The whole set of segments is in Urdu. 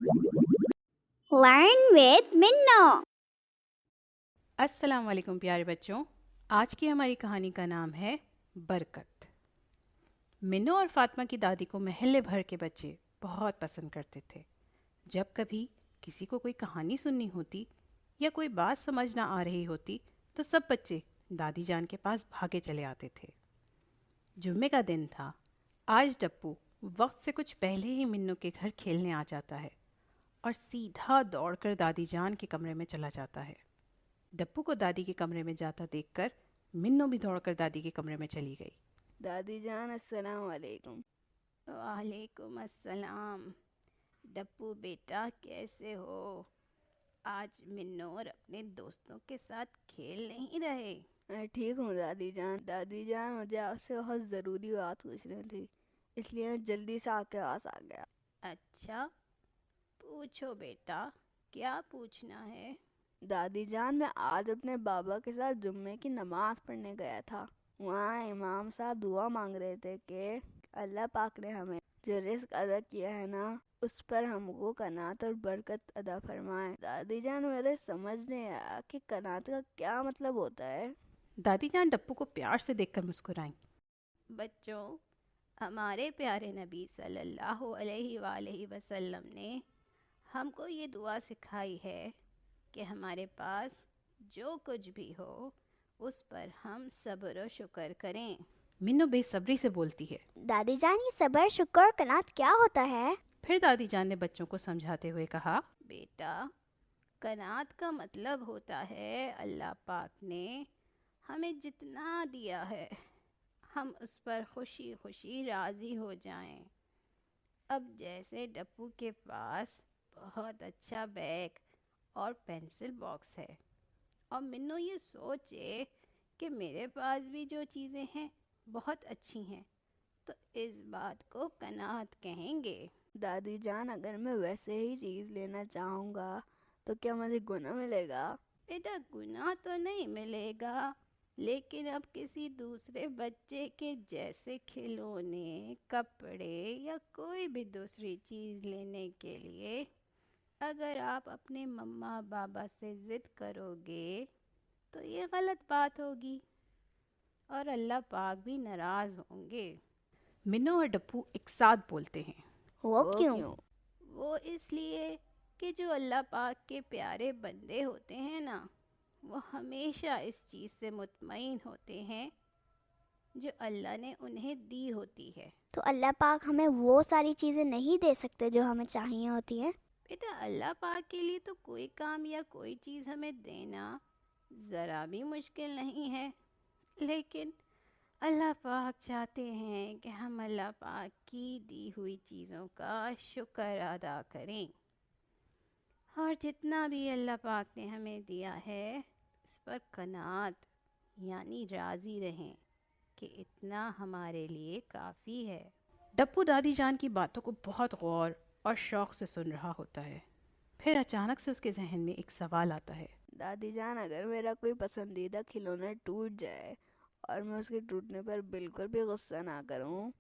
Learn with Minno. السلام علیکم پیارے بچوں، آج کی ہماری کہانی کا نام ہے برکت۔ منو اور فاطمہ کی دادی کو محلے بھر کے بچے بہت پسند کرتے تھے۔ جب کبھی کسی کو کوئی کہانی سننی ہوتی یا کوئی بات سمجھ نہ آ رہی ہوتی تو سب بچے دادی جان کے پاس بھاگے چلے آتے تھے۔ جمعے کا دن تھا۔ آج ڈپو وقت سے کچھ پہلے ہی منو کے گھر کھیلنے آ جاتا ہے اور سیدھا دوڑ کر دادی جان کے کمرے میں چلا جاتا ہے۔ ڈپو کو دادی کے کمرے میں جاتا دیکھ کر منو بھی دوڑ کر دادی کے کمرے میں چلی گئی۔ دادی جان السلام علیکم۔ وعلیکم السلام۔ ڈپو بیٹا کیسے ہو؟ آج منو اور اپنے دوستوں کے ساتھ کھیل نہیں رہے؟ میں ٹھیک ہوں دادی جان۔ دادی جان مجھے آپ سے بہت ضروری بات پوچھنی تھی، اس لیے میں جلدی سے آپ کے پاس آ گیا۔ اچھا، پوچھو بیٹا، کیا پوچھنا ہے؟ دادی جان میں آج اپنے بابا کے ساتھ جمعے کی نماز پڑھنے گیا تھا۔ وہاں امام صاحب دعا مانگ رہے تھے کہ اللہ پاک نے ہمیں جو رزق عطا کیا ہے نا، اس پر ہم کو قناعت اور برکت عطا فرمائے۔ دادی جان میرے سمجھ نہیں آیا کہ قناعت کا کیا مطلب ہوتا ہے۔ دادی جان ڈپو کو پیار سے دیکھ کر مسکرائیں۔ بچوں، ہمارے پیارے نبی صلی اللہ علیہ وآلہ وسلم نے ہم کو یہ دعا سکھائی ہے کہ ہمارے پاس جو کچھ بھی ہو اس پر ہم صبر و شکر کریں۔ منو بے صبری سے بولتی ہے۔ دادی جان، یہ صبر، شکر اور قناعت کیا ہوتا ہے؟ پھر دادی جان نے بچوں کو سمجھاتے ہوئے کہا، بیٹا قناعت کا مطلب ہوتا ہے اللہ پاک نے ہمیں جتنا دیا ہے ہم اس پر خوشی خوشی راضی ہو جائیں۔ اب جیسے ڈپو کے پاس بہت اچھا بیگ اور پینسل باکس ہے اور منو یہ سوچے کہ میرے پاس بھی جو چیزیں ہیں بہت اچھی ہیں تو اس بات کو قناعت کہیں گے۔ دادی جان اگر میں ویسے ہی چیز لینا چاہوں گا تو کیا مجھے گناہ ملے گا؟ بیٹا گناہ تو نہیں ملے گا، لیکن اب کسی دوسرے بچے کے جیسے کھلونے، کپڑے یا کوئی بھی دوسری چیز لینے کے لیے اگر آپ اپنے مما بابا سے ضد کرو گے تو یہ غلط بات ہوگی اور اللہ پاک بھی ناراض ہوں گے۔ منو اور ڈپو ایک ساتھ بولتے ہیں، وہ کیوں؟ وہ اس لیے کہ جو اللہ پاک کے پیارے بندے ہوتے ہیں نا، وہ ہمیشہ اس چیز سے مطمئن ہوتے ہیں جو اللہ نے انہیں دی ہوتی ہے۔ تو اللہ پاک ہمیں وہ ساری چیزیں نہیں دے سکتے جو ہمیں چاہیے ہوتی ہیں؟ بیٹا اللہ پاک کے لیے تو کوئی کام یا کوئی چیز ہمیں دینا ذرا بھی مشکل نہیں ہے، لیکن اللہ پاک چاہتے ہیں کہ ہم اللہ پاک کی دی ہوئی چیزوں کا شکر ادا کریں اور جتنا بھی اللہ پاک نے ہمیں دیا ہے اس پر قناعت یعنی راضی رہیں کہ اتنا ہمارے لیے کافی ہے۔ ڈپو دادی جان کی باتوں کو بہت غور اور شوق سے سن رہا ہوتا ہے۔ پھر اچانک سے اس کے ذہن میں ایک سوال آتا ہے۔ دادی جان اگر میرا کوئی پسندیدہ کھلونا ٹوٹ جائے اور میں اس کے ٹوٹنے پر بالکل بھی غصہ نہ کروں،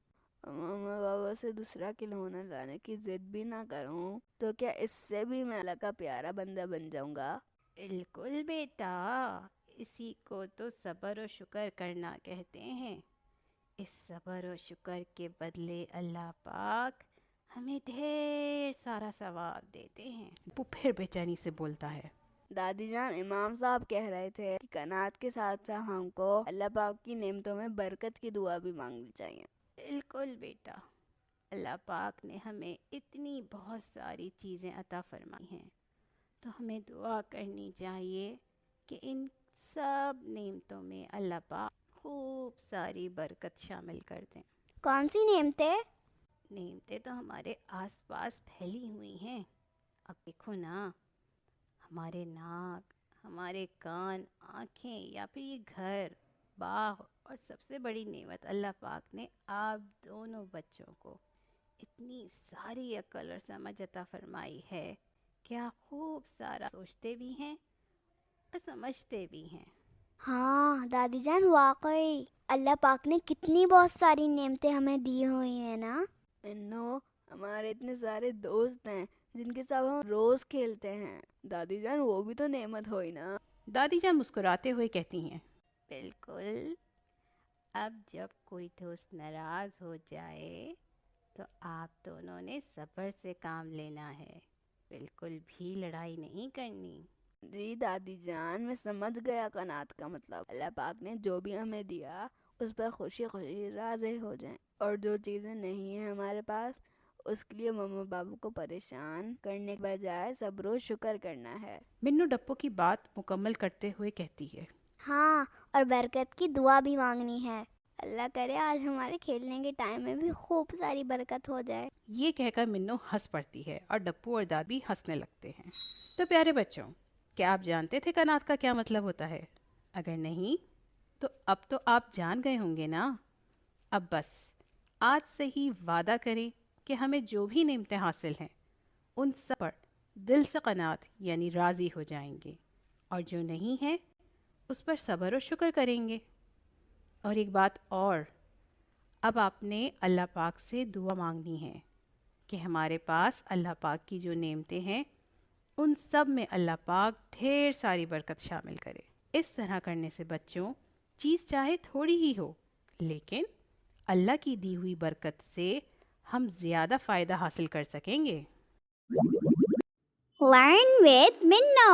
ماما بابا سے دوسرا کھلونا لانے کی ضد بھی نہ کروں، تو کیا اس سے بھی میں اللہ کا پیارا بندہ بن جاؤں گا؟ بالکل بیٹا، اسی کو تو صبر و شکر کرنا کہتے ہیں۔ اس صبر و شکر کے بدلے اللہ پاک ہمیں ڈھیر سارا ثواب دیتے ہیں۔ وہ پھر بے چینی سے بولتا ہے، دادی جان امام صاحب کہہ رہے تھے کہ قناعت کے ساتھ ساتھ ہم کو اللہ پاک کی نعمتوں میں برکت کی دعا بھی مانگنی چاہیے۔ بالکل بیٹا، اللہ پاک نے ہمیں اتنی بہت ساری چیزیں عطا فرمائی ہیں تو ہمیں دعا کرنی چاہیے کہ ان سب نعمتوں میں اللہ پاک خوب ساری برکت شامل کر دیں۔ کون سی نعمتیں؟ نعمتیں تو ہمارے آس پاس پھیلی ہوئی ہیں۔ اب دیکھو نا، ہمارے ناک، ہمارے کان، آنکھیں یا پھر یہ گھر، باغ اور سب سے بڑی نعمت اللہ پاک نے آپ دونوں بچوں کو اتنی ساری عقل اور سمجھ عطا فرمائی ہے کہ آپ خوب سارا سوچتے بھی ہیں اور سمجھتے بھی ہیں۔ ہاں دادی جان، واقعی اللہ پاک نے کتنی بہت ساری نعمتیں ہمیں دی ہوئی ہیں نا۔ انو ہمارے اتنے سارے دوست ہیں جن کے ساتھ ہم روز کھیلتے ہیں۔ دادی جان وہ بھی تو نعمت ہوئی نا۔ دادی جان مسکراتے ہوئے کہتی ہیں، بالکل، اب جب کوئی دوست ناراض ہو جائے تو آپ دونوں نے صبر سے کام لینا ہے، بالکل بھی لڑائی نہیں کرنی۔ جی دادی جان، میں سمجھ گیا قناعت کا مطلب۔ اللہ پاک نے جو بھی ہمیں دیا اس پر خوشی خوشی راضی ہو جائیں، اور جو چیزیں نہیں ہیں ہمارے پاس اس کے لیے مما بابو کو پریشان کرنے کے بجائے صبر و شکر کرنا ہے۔ منو ڈپو کی بات مکمل کرتے ہوئے کہتی ہے، ہاں، اور برکت کی دعا بھی مانگنی ہے۔ اللہ کرے آج ہمارے کھیلنے کے ٹائم میں بھی خوب ساری برکت ہو جائے۔ یہ کہہ کر منو ہنس پڑتی ہے اور ڈپو اور دادی ہنسنے لگتے ہیں۔ تو پیارے بچوں، کیا آپ جانتے تھے قناعت کا کیا مطلب ہوتا ہے؟ اگر نہیں تو آپ جان گئے ہوں گے نا۔ اب بس آج سے ہی وعدہ کریں کہ ہمیں جو بھی نعمتیں حاصل ہیں ان سب پر دل سے قناعت یعنی راضی ہو جائیں گے، اور جو نہیں ہے اس پر صبر و شکر کریں گے۔ اور ایک بات اور، اب آپ نے اللہ پاک سے دعا مانگنی ہے کہ ہمارے پاس اللہ پاک کی جو نعمتیں ہیں ان سب میں اللہ پاک ڈھیر ساری برکت شامل کرے۔ اس طرح کرنے سے بچوں، چیز چاہے تھوڑی ہی ہو لیکن اللہ کی دی ہوئی برکت سے ہم زیادہ فائدہ حاصل کر سکیں گے۔ Learn with Minno.